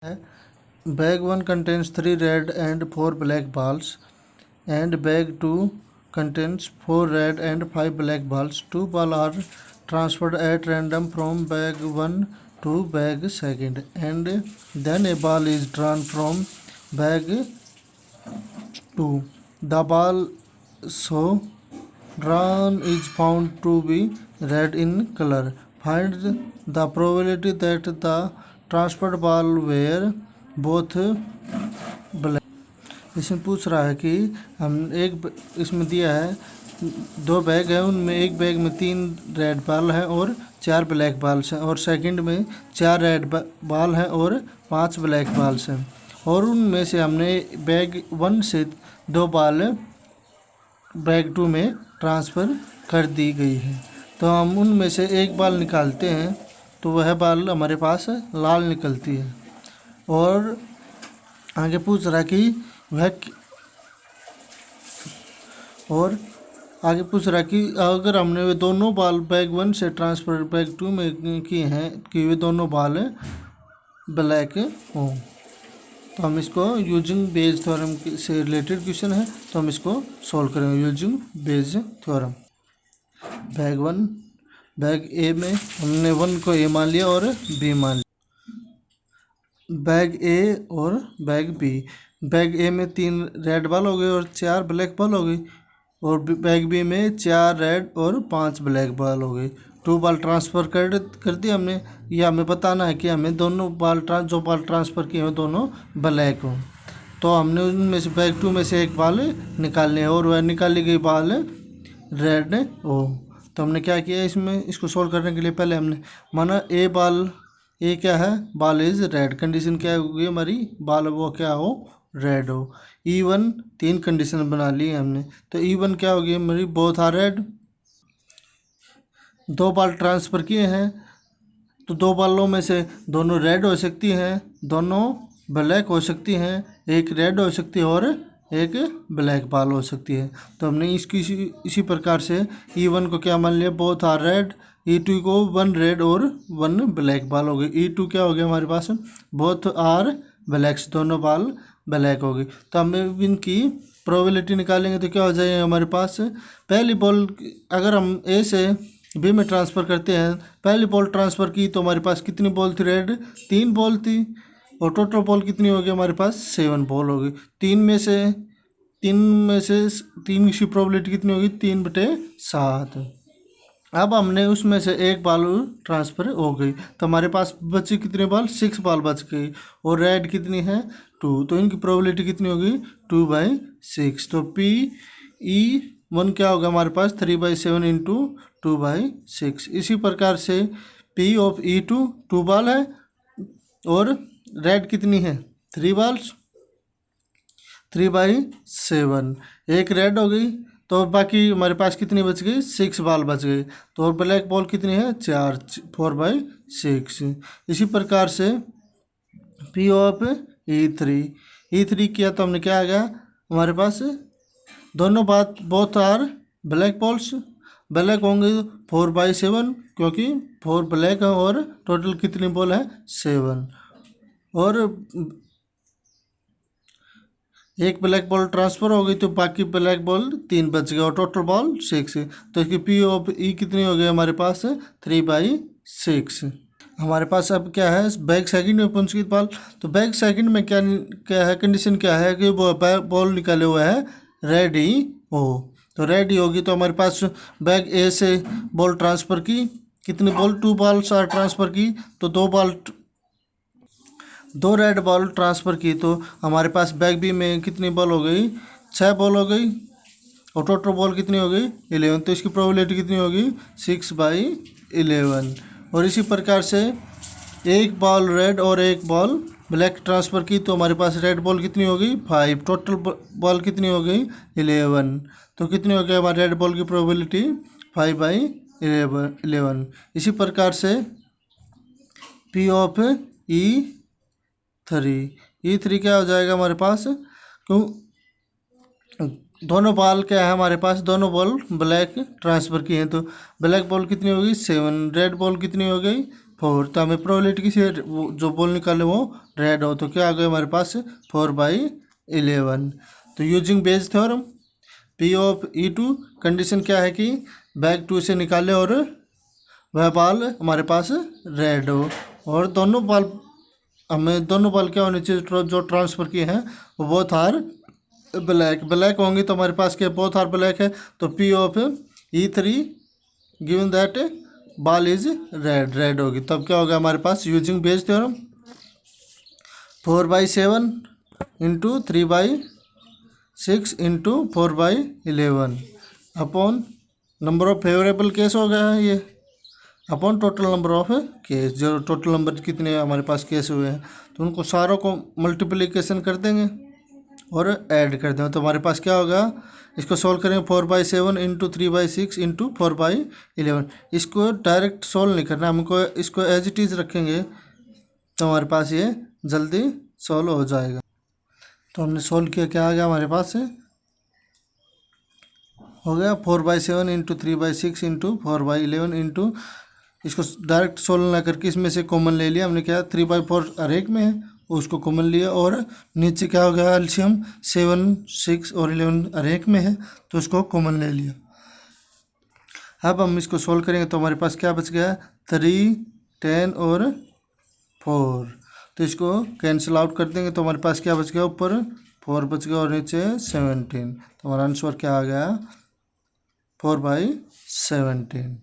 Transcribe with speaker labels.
Speaker 1: Bag 1 contains 3 red and 4 black balls, and bag 2 contains 4 red and 5 black balls. Two balls are transferred at random from bag 1 to bag 2, and then a ball is drawn from bag 2. The ball so drawn is found to be red in color. Find the probability that the transferred ball were both black. इसमें पूछ रहा है कि हम इसमें दिया है 2 bag है, उनमें एक बैग में 3 रेड बॉल है और 4 ब्लैक बॉल्स हैं, और सेकंड में 4 रेड बॉल है और 5 ब्लैक बॉल्स हैं, और उनमें से हमने बैग 1 से 2 बॉल बैग 2 में ट्रांसफ़र कर दी गई है। तो हम उनमें से एक बॉल निकालते हैं तो वह बॉल हमारे पास लाल निकलती है। और आगे पूछ रहा कि अगर हमने वे दोनों बॉल बैग 1 से ट्रांसफ़र बैग 2 में किए हैं कि वे दोनों बॉल ब्लैक हों, तो हम इसको यूजिंग बेज थ्योरम से रिलेटेड क्वेश्चन है, तो हम इसको सॉल्व करेंगे यूजिंग बेज थ्योरम। बैग ए में हमने 1 को ए मान लिया और बी मान लिया। बैग ए और बैग बी, बैग ए में 3 रेड बॉल हो गए और 4 ब्लैक बॉल हो गई, और बैग बी में 4 रेड और 5 ब्लैक बॉल हो गई। 2 बॉल ट्रांसफ़र कर दिया हमने। यह हमें बताना है कि हमें दोनों बॉल जो बॉल ट्रांसफ़र किए हैं दोनों ब्लैक हों, तो हमने उनमें से बैग 2 में से एक बॉल निकालनी है, और वह निकाली गई बॉल रेड हो। तो हमने क्या किया, इसको सोल्व करने के लिए पहले हमने माना ए क्या है, बॉल इज़ रेड। कंडीशन क्या होगी हमारी, बॉल वो क्या हो, रेड हो। E1 3 कंडीशन बना ली हमने, तो E1 क्या होगी हमारी, both are red. 2 ball transfer किए हैं तो 2 बॉलों में से दोनों रेड हो सकती हैं, दोनों ब्लैक हो सकती हैं, एक रेड हो सकती है और एक ब्लैक बॉल हो सकती है। तो हमने इसी प्रकार से E1 को क्या मान लिया, बोथ आर रेड। E2 को 1 रेड और 1 ब्लैक बॉल हो गई। E2 क्या हो गया हमारे पास, बोथ आर ब्लैक्स, दोनों बॉल ब्लैक हो गई। तो हम इनकी प्रोबेबिलिटी निकालेंगे तो क्या हो जाएगा हमारे पास, पहली बॉल अगर हम ए से बी में ट्रांसफ़र करते हैं, पहली बॉल ट्रांसफ़र की तो हमारे पास कितनी बॉल थी, रेड 3 बॉल थी, और टोटल बॉल कितनी होगी हमारे पास 7 बॉल होगी। 3 में से 3 की प्रोबेबिलिटी कितनी होगी, 3/7। अब हमने उसमें से एक बॉल ट्रांसफ़र हो गई, तो हमारे पास बची कितने बॉल, 6 बॉल बच गई, और रेड कितनी है 2, तो इनकी प्रोबेबिलिटी कितनी होगी 2/6। तो P1 क्या होगा हमारे पास 3/7 इंटू 2/6। इसी प्रकार से P ऑफ E2 2 बॉल है और रेड कितनी है 3 बॉल्स, 3/7, एक रेड हो गई, तो बाकी हमारे पास कितनी बच गई, 6 बॉल बच गई। तो और ब्लैक बॉल कितनी है 4/6। इसी प्रकार से P ऑफ E3 किया तो हमने क्या आ गया हमारे पास, दोनों बोथ आर ब्लैक बॉल्स, ब्लैक होंगे 4/7 क्योंकि 4 ब्लैक है, और टोटल कितनी बॉल है 7, और एक ब्लैक बॉल ट्रांसफ़र हो गई तो बाकी ब्लैक बॉल 3 बच गए और टोटल बॉल 6। तो इसकी P ऑफ E कितनी हो गई हमारे पास 3/6। हमारे पास अब क्या है, बैग सेकंड में पहुंच गई बॉल, तो बैग सेकंड में क्या है कंडीशन क्या है कि वो बॉल निकाले हुआ है रेड ही हो, तो रेड ही होगी। तो हमारे पास बैग ए से बॉल ट्रांसफ़र की, कितनी बॉल 2 बॉल्स आर ट्रांसफ़र की, तो 2 रेड बॉल ट्रांसफ़र की, तो हमारे पास बैग बी में कितनी बॉल हो गई 6 बॉल हो गई, और टोटल बॉल कितनी हो गई 11। तो इसकी प्रोबेबिलिटी कितनी होगी 6/11। और इसी प्रकार से एक बॉल रेड और एक बॉल ब्लैक ट्रांसफ़र की, तो हमारे पास रेड बॉल कितनी हो गई 5, टोटल बॉल कितनी हो गई 11। तो कितनी हो गई हमारे रेड बॉल की प्रोबेबिलिटी 5/11। इसी प्रकार से P ऑफ E3 क्या हो जाएगा हमारे पास, क्यों दोनों बॉल क्या है हमारे पास, दोनों बॉल ब्लैक ट्रांसफ़र किए हैं, तो ब्लैक बॉल कितनी हो गई 7, रेड बॉल कितनी हो गई 4। तो हमें प्रोबेबिलिटी किसी जो बॉल निकाले वो रेड हो, तो क्या आ गया हमारे पास 4/11। तो using Bayes theorem P of E2 condition क्या है कि बैग 2 से निकाले और वह बॉल हमारे पास रेड हो, और दोनों बॉल क्या होने चाहिए जो ट्रांसफ़र किए हैं वो बोथ आर ब्लैक होंगी। तो हमारे पास क्या बोथ आर ब्लैक है, तो P of E3 given that ball is red होगी। तब क्या होगा हमारे पास using Bayes theorem 4/7 into 3/6 into 4/11 upon number of favourable case हो गया है ये, upon total number of case, जो टोटल नंबर कितने हमारे पास केस हुए हैं तो उनको सारों को मल्टीप्लिकेशन कर देंगे और ऐड कर देंगे। तो हमारे पास क्या होगा, इसको सॉल्व करेंगे 4/7 इंटू 3/6 इंटू 4/11। इसको डायरेक्ट सॉल्व नहीं करना, हमको इसको एज इट इज़ रखेंगे तो हमारे पास ये जल्दी सॉल्व हो जाएगा। तो हमने सॉल्व किया, क्या आ गया हमारे पास से हो गया 4/7 इंटू 3/6 इंटू 4/11 इंटू, इसको डायरेक्ट सोल्व ना करके इसमें से कॉमन ले लिया हमने, क्या 3/4 हर एक में है उसको कॉमन लिया, और नीचे क्या हो गया एलसीएम 7, 6 और 11 हर एक में है तो उसको कॉमन ले लिया। अब हम इसको सोल्व करेंगे तो हमारे पास क्या बच गया 3, 10 और 4। तो इसको कैंसिल आउट कर देंगे तो हमारे पास क्या बच गया, ऊपर 4 बच गया और नीचे 17। तो हमारा आंसर क्या आ गया 4/17।